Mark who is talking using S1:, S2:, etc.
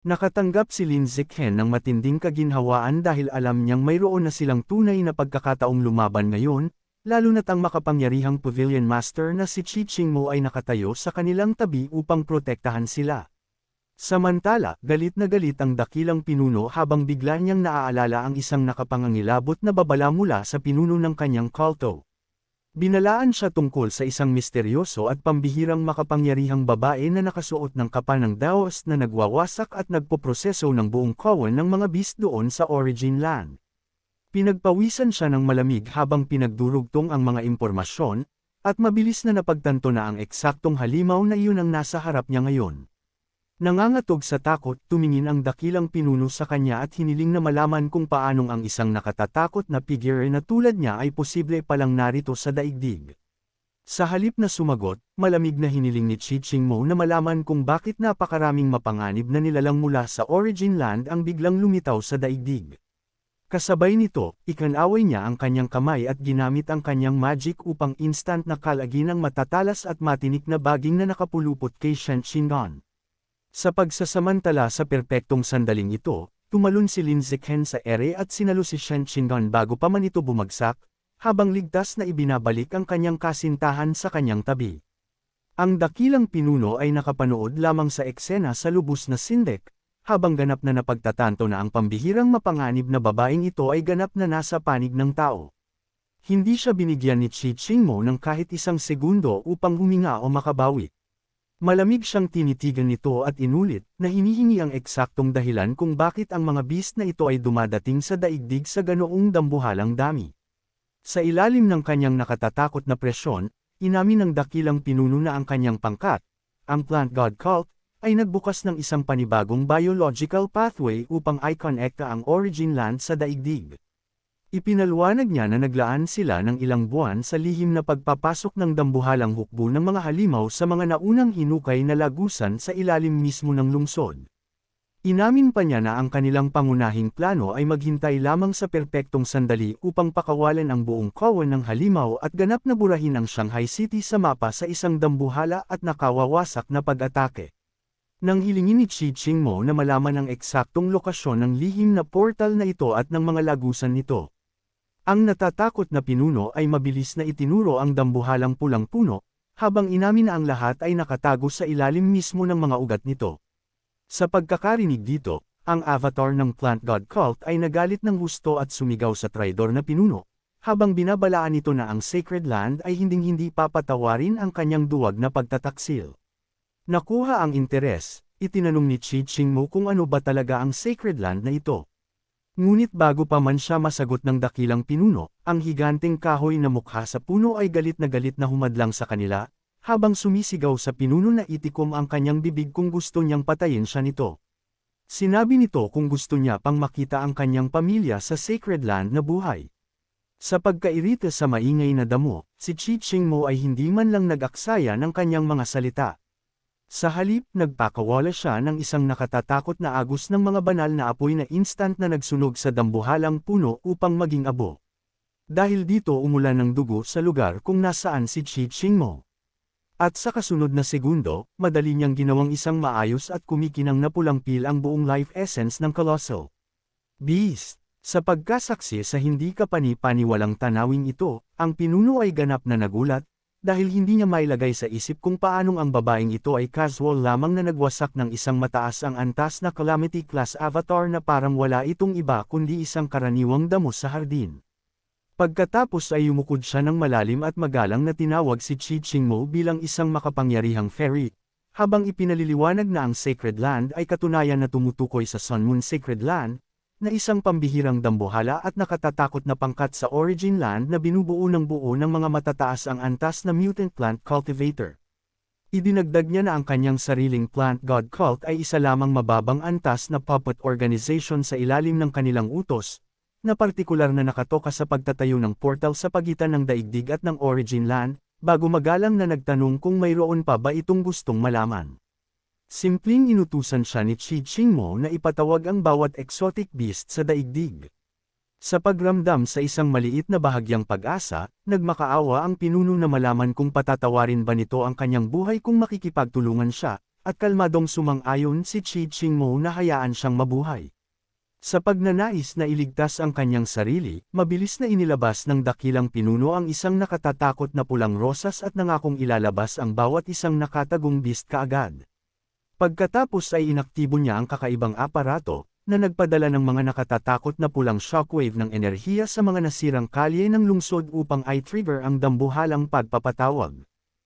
S1: Nakatanggap si Lin Zichen ng matinding kaginhawaan dahil alam niyang mayroon na silang tunay na pagkakataong lumaban ngayon, lalo na't ang makapangyarihang Pavilion Master na si Chi Chingmo ay nakatayo sa kanilang tabi upang protektahan sila. Samantala, galit na galit ang dakilang pinuno habang bigla niyang naaalala ang isang nakapangangilabot na babala mula sa pinuno ng kanyang kulto. Binalaan siya tungkol sa isang misteryoso at pambihirang makapangyarihang babae na nakasuot ng kapa ng Daos na nagwawasak at nagpoproseso ng buong kawan ng mga beast doon sa Origin Land. Pinagpawisan siya ng malamig habang pinagdurugtong ang mga impormasyon, at mabilis na napagtanto na ang eksaktong halimaw na iyon ang nasa harap niya ngayon. Nangangatog sa takot, tumingin ang dakilang pinuno sa kanya at hiniling na malaman kung paanong ang isang nakatatakot na figure na tulad niya ay posible palang narito sa daigdig. Sa halip na sumagot, malamig na hiniling ni Chi Chingmo na malaman kung bakit napakaraming mapanganib na nilalang mula sa Origin Land ang biglang lumitaw sa daigdig. Kasabay nito, ikanaway niya ang kanyang kamay at ginamit ang kanyang magic upang instant na kalagin ang matatalas at matinik na baging na nakapulupot kay Shen Qingan. Sa pagsasamantala sa perpektong sandaling ito, tumalon si Lin Zichen sa ere at sinalo si Shen Qingan bago pa man ito bumagsak, habang ligtas na ibinabalik ang kanyang kasintahan sa kanyang tabi. Ang dakilang pinuno ay nakapanood lamang sa eksena sa lubos na sindek, habang ganap na napagtatanto na ang pambihirang mapanganib na babaeng ito ay ganap na nasa panig ng tao. Hindi siya binigyan ni Chi Chingmo ng kahit isang segundo upang huminga o makabawi. Malamig siyang tinitigan nito at inulit na hinihingi ang eksaktong dahilan kung bakit ang mga beast na ito ay dumadating sa daigdig sa ganoong dambuhalang dami. Sa ilalim ng kanyang nakatatakot na presyon, inamin ng dakilang pinuno na ang kanyang pangkat, ang Plant God Cult, ay nagbukas ng isang panibagong biological pathway upang i-connecta ang Origin Land sa daigdig. Ipinaliwanag niya na naglaan sila ng ilang buwan sa lihim na pagpapasok ng dambuhalang hukbo ng mga halimaw sa mga naunang hinukay na lagusan sa ilalim mismo ng lungsod. Inamin pa niya na ang kanilang pangunahing plano ay maghintay lamang sa perpektong sandali upang pakawalan ang buong kawan ng halimaw at ganap na burahin ang Shanghai City sa mapa sa isang dambuhala at nakawawasak na pag-atake. Nang hilingin ni Chi Chingmo na malaman ang eksaktong lokasyon ng lihim na portal na ito at ng mga lagusan nito. Ang natatakot na pinuno ay mabilis na itinuro ang dambuhalang pulang puno, habang inamin na ang lahat ay nakatago sa ilalim mismo ng mga ugat nito. Sa pagkakarinig dito, ang avatar ng Plant God Cult ay nagalit ng husto at sumigaw sa traidor na pinuno, habang binabalaan nito na ang Sacred Land ay hinding-hindi papatawarin ang kanyang duwag na pagtataksil. Nakuha ang interes, itinanong ni Chi Chingmo kung ano ba talaga ang Sacred Land na ito. Ngunit bago pa man siya masagot ng dakilang pinuno, ang higanteng kahoy na mukha sa puno ay galit na humadlang sa kanila, habang sumisigaw sa pinuno na itikom ang kanyang bibig kung gusto niyang patayin siya nito. Sinabi nito kung gusto niya pang makita ang kanyang pamilya sa Sacred Land na buhay. Sa pagkairita sa maingay na damo, si Chi Chingmo ay hindi man lang nag-aksaya ng kanyang mga salita. Sa halip, nagpakawala siya ng isang nakatatakot na agos ng mga banal na apoy na instant na nagsunog sa dambuhalang puno upang maging abo. Dahil dito umulan ng dugo sa lugar kung nasaan si Chi Chingmo. At sa kasunod na segundo, madali niyang ginawang isang maayos at kumikinang na pulang pil ang buong life essence ng Colossal Beast. Sa pagkasaksi sa hindi kapani-paniwalang tanawing ito, ang pinuno ay ganap na nagulat, dahil hindi niya mailagay sa isip kung paanong ang babaeng ito ay casual lamang na nagwasak ng isang mataas ang antas na Calamity Class avatar na parang wala itong iba kundi isang karaniwang damo sa hardin. Pagkatapos ay yumukod siya ng malalim at magalang na tinawag si Chi Chingmo bilang isang makapangyarihang fairy, habang ipinaliliwanag na ang Sacred Land ay katunayan na tumutukoy sa Sun Moon Sacred Land, na isang pambihirang dambuhala at nakatatakot na pangkat sa Origin Land na binubuo ng mga matataas ang antas na mutant plant cultivator. Idinagdag niya na ang kanyang sariling Plant God Cult ay isa lamang mababang antas na puppet organization sa ilalim ng kanilang utos, na partikular na nakatoka sa pagtatayo ng portal sa pagitan ng daigdig at ng Origin Land, bago magalang na nagtanong kung mayroon pa ba itong gustong malaman. Simpleng inutusan siya ni Chi Chingmo na ipatawag ang bawat exotic beast sa daigdig. Sa pagramdam sa isang maliit na bahagyang pag-asa, nagmakaawa ang pinuno na malaman kung patatawarin ba nito ang kanyang buhay kung makikipagtulungan siya, at kalmadong sumang-ayon si Chi Chingmo na hayaan siyang mabuhay. Sa pagnanais na iligtas ang kanyang sarili, mabilis na inilabas ng dakilang pinuno ang isang nakatatakot na pulang rosas at nangakong ilalabas ang bawat isang nakatagong beast kaagad. Pagkatapos ay inaktibo niya ang kakaibang aparato, na nagpadala ng mga nakatatakot na pulang shockwave ng enerhiya sa mga nasirang kalye ng lungsod upang i-trigger ang dambuhalang pagpapatawag.